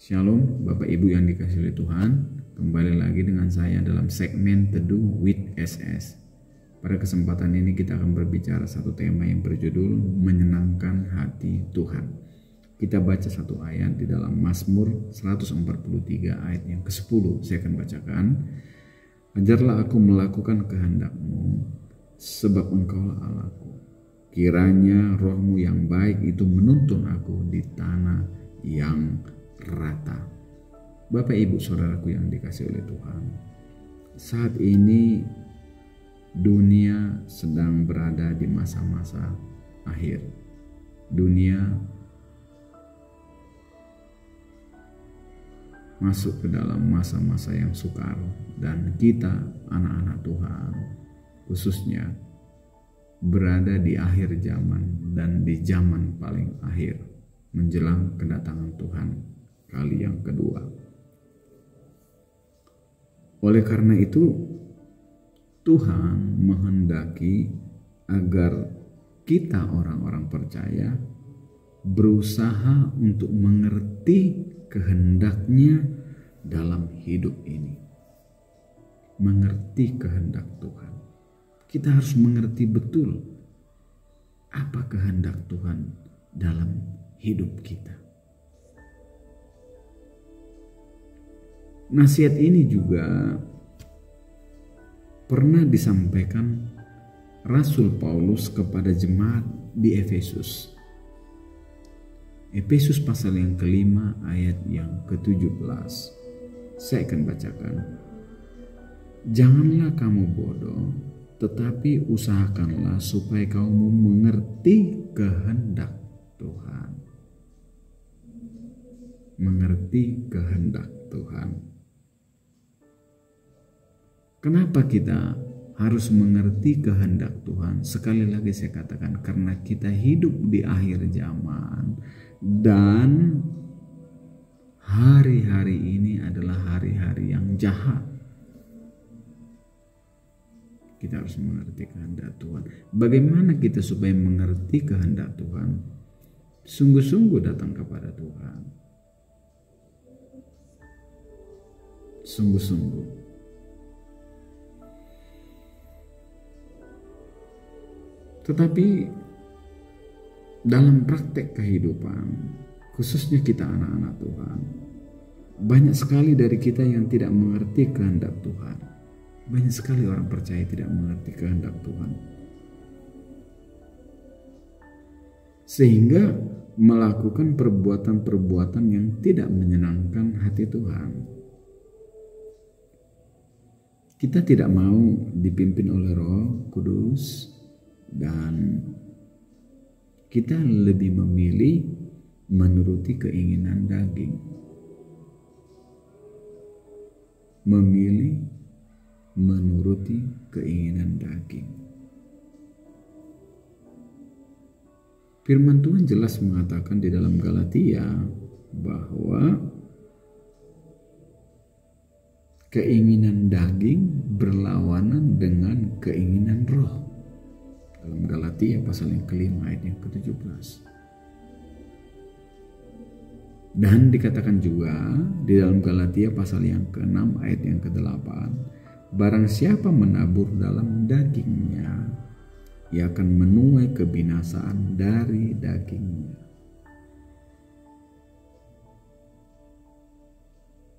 Shalom Bapak Ibu yang dikasihi oleh Tuhan. Kembali lagi dengan saya dalam segmen Teduh with SS. Pada kesempatan ini kita akan berbicara satu tema yang berjudul Menyenangkan Hati Tuhan. Kita baca satu ayat di dalam Mazmur 143 ayat yang ke-10. Saya akan bacakan. Ajarlah aku melakukan kehendak-Mu, sebab Engkaulah Allahku. Kiranya roh-Mu yang baik itu menuntun aku di tanah yang rata. Bapak Ibu saudaraku yang dikasihi oleh Tuhan, saat ini dunia sedang berada di masa-masa akhir. Dunia masuk ke dalam masa-masa yang sukar, dan kita anak-anak Tuhan khususnya berada di akhir zaman dan di zaman paling akhir menjelang kedatangan Tuhan kali yang kedua. Oleh karena itu Tuhan menghendaki agar kita orang-orang percaya berusaha untuk mengerti kehendak-Nya dalam hidup ini. Mengerti kehendak Tuhan. Kita harus mengerti betul apa kehendak Tuhan dalam hidup kita. Nasihat ini juga pernah disampaikan Rasul Paulus kepada jemaat di Efesus. Efesus pasal yang kelima ayat yang ke-17. Saya akan bacakan. Janganlah kamu bodoh, tetapi usahakanlah supaya kamu mengerti kehendak Tuhan. Mengerti kehendak Tuhan. Kenapa kita harus mengerti kehendak Tuhan? Sekali lagi saya katakan, karena kita hidup di akhir zaman dan hari-hari ini adalah hari-hari yang jahat. Kita harus mengerti kehendak Tuhan. Bagaimana kita supaya mengerti kehendak Tuhan? Sungguh-sungguh datang kepada Tuhan. Sungguh-sungguh. Tetapi dalam praktek kehidupan, khususnya kita anak-anak Tuhan, banyak sekali dari kita yang tidak mengerti kehendak Tuhan. Banyak sekali orang percaya tidak mengerti kehendak Tuhan, sehingga melakukan perbuatan-perbuatan yang tidak menyenangkan hati Tuhan. Kita tidak mau dipimpin oleh Roh Kudus, dan kita lebih memilih menuruti keinginan daging. Memilih menuruti keinginan daging. Firman Tuhan jelas mengatakan di dalam Galatia bahwa keinginan daging berlawanan dengan keinginan roh. Dalam Galatia pasal yang kelima ayat yang ke-17. Dan dikatakan juga di dalam Galatia pasal yang ke-6 ayat yang ke-8, barang siapa menabur dalam dagingnya, ia akan menuai kebinasaan dari dagingnya.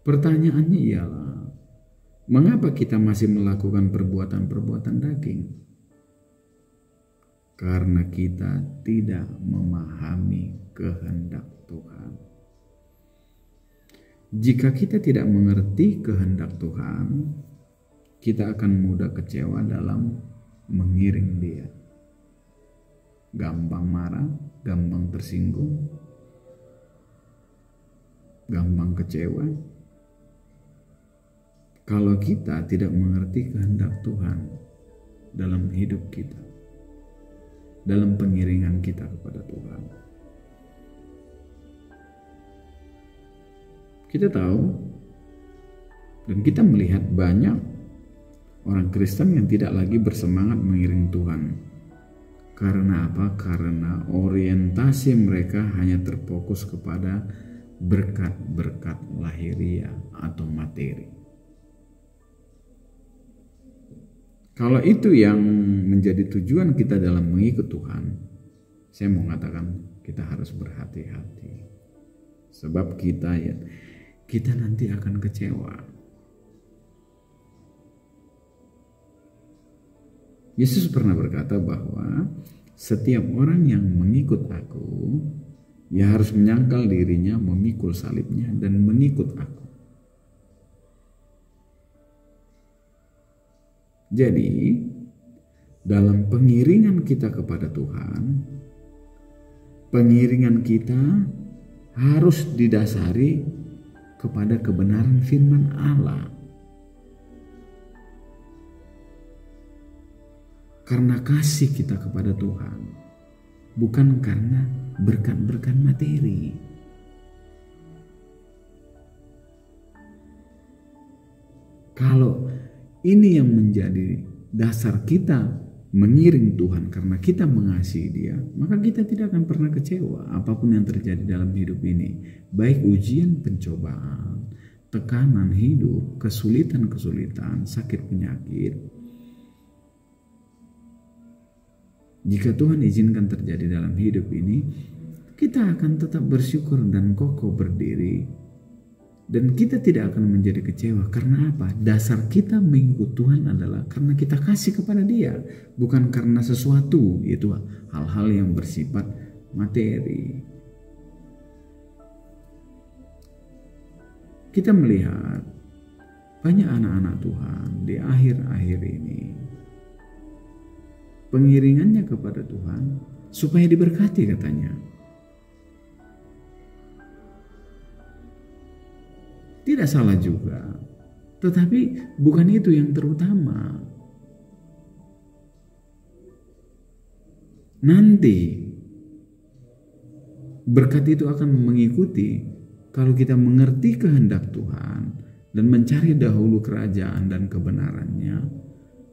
Pertanyaannya ialah, mengapa kita masih melakukan perbuatan-perbuatan daging? Karena kita tidak memahami kehendak Tuhan. Jika kita tidak mengerti kehendak Tuhan, kita akan mudah kecewa dalam mengiring Dia. Gampang marah, gampang tersinggung, gampang kecewa. Kalau kita tidak mengerti kehendak Tuhan dalam hidup kita, dalam pengiringan kita kepada Tuhan. Kita tahu dan kita melihat banyak orang Kristen yang tidak lagi bersemangat mengiring Tuhan. Karena apa? Karena orientasi mereka hanya terfokus kepada berkat-berkat lahiriah atau materi. Kalau itu yang menjadi tujuan kita dalam mengikut Tuhan, saya mau katakan kita harus berhati-hati. Sebab kita nanti akan kecewa. Yesus pernah berkata bahwa setiap orang yang mengikut aku, ia harus menyangkal dirinya, memikul salibnya, dan mengikut aku. Jadi, dalam pengiringan kita kepada Tuhan, pengiringan kita harus didasari kepada kebenaran firman Allah. Karena kasih kita kepada Tuhan, bukan karena berkat-berkat materi. Kalau ini yang menjadi dasar kita mengiring Tuhan karena kita mengasihi Dia, maka kita tidak akan pernah kecewa apapun yang terjadi dalam hidup ini. Baik ujian, pencobaan, tekanan hidup, kesulitan-kesulitan, sakit penyakit. Jika Tuhan izinkan terjadi dalam hidup ini, kita akan tetap bersyukur dan kokoh berdiri. Dan kita tidak akan menjadi kecewa. Karena apa? Dasar kita mengikut Tuhan adalah karena kita kasih kepada Dia, bukan karena sesuatu, yaitu hal-hal yang bersifat materi. Kita melihat banyak anak-anak Tuhan di akhir-akhir ini, pengiringannya kepada Tuhan supaya diberkati katanya. Tidak salah juga, tetapi bukan itu yang terutama. Nanti berkat itu akan mengikuti kalau kita mengerti kehendak Tuhan dan mencari dahulu kerajaan dan kebenarannya,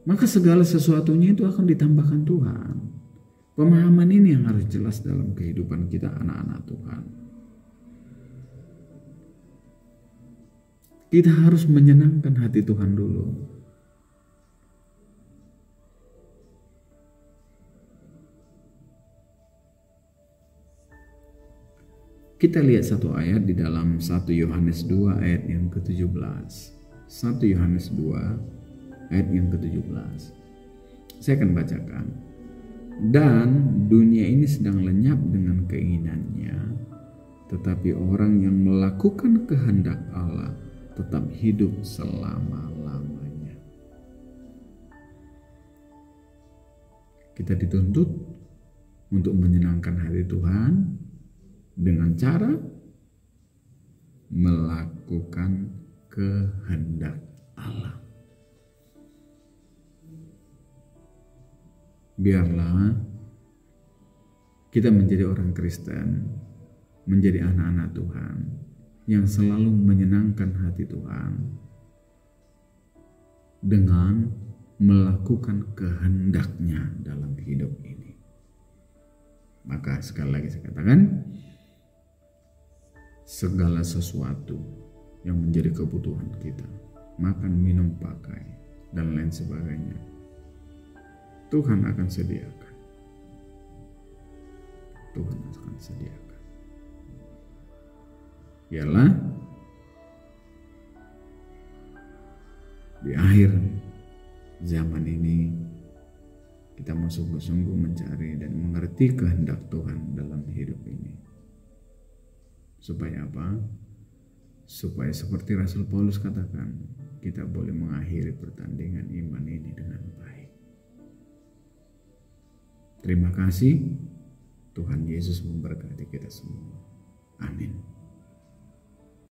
maka segala sesuatunya itu akan ditambahkan Tuhan. Pemahaman ini yang harus jelas dalam kehidupan kita anak-anak Tuhan. Kita harus menyenangkan hati Tuhan dulu. Kita lihat satu ayat di dalam 1 Yohanes 2 ayat yang ke-17. 1 Yohanes 2 ayat yang ke-17. Saya akan bacakan. Dan dunia ini sedang lenyap dengan keinginannya, tetapi orang yang melakukan kehendak Allah tetap hidup selama-lamanya. Kita dituntut untuk menyenangkan hati Tuhan dengan cara melakukan kehendak Allah. Biarlah kita menjadi orang Kristen, menjadi anak-anak Tuhan yang selalu menyenangkan hati Tuhan dengan melakukan kehendaknya dalam hidup ini. Maka sekali lagi saya katakan, segala sesuatu yang menjadi kebutuhan kita, makan, minum, pakai, dan lain sebagainya, Tuhan akan sediakan. Tuhan akan sediakan. Ialah di akhir zaman ini kita mau sungguh-sungguh mencari dan mengerti kehendak Tuhan dalam hidup ini. Supaya apa? Supaya seperti Rasul Paulus katakan, kita boleh mengakhiri pertandingan iman ini dengan baik. Terima kasih. Tuhan Yesus memberkati kita semua. Amin.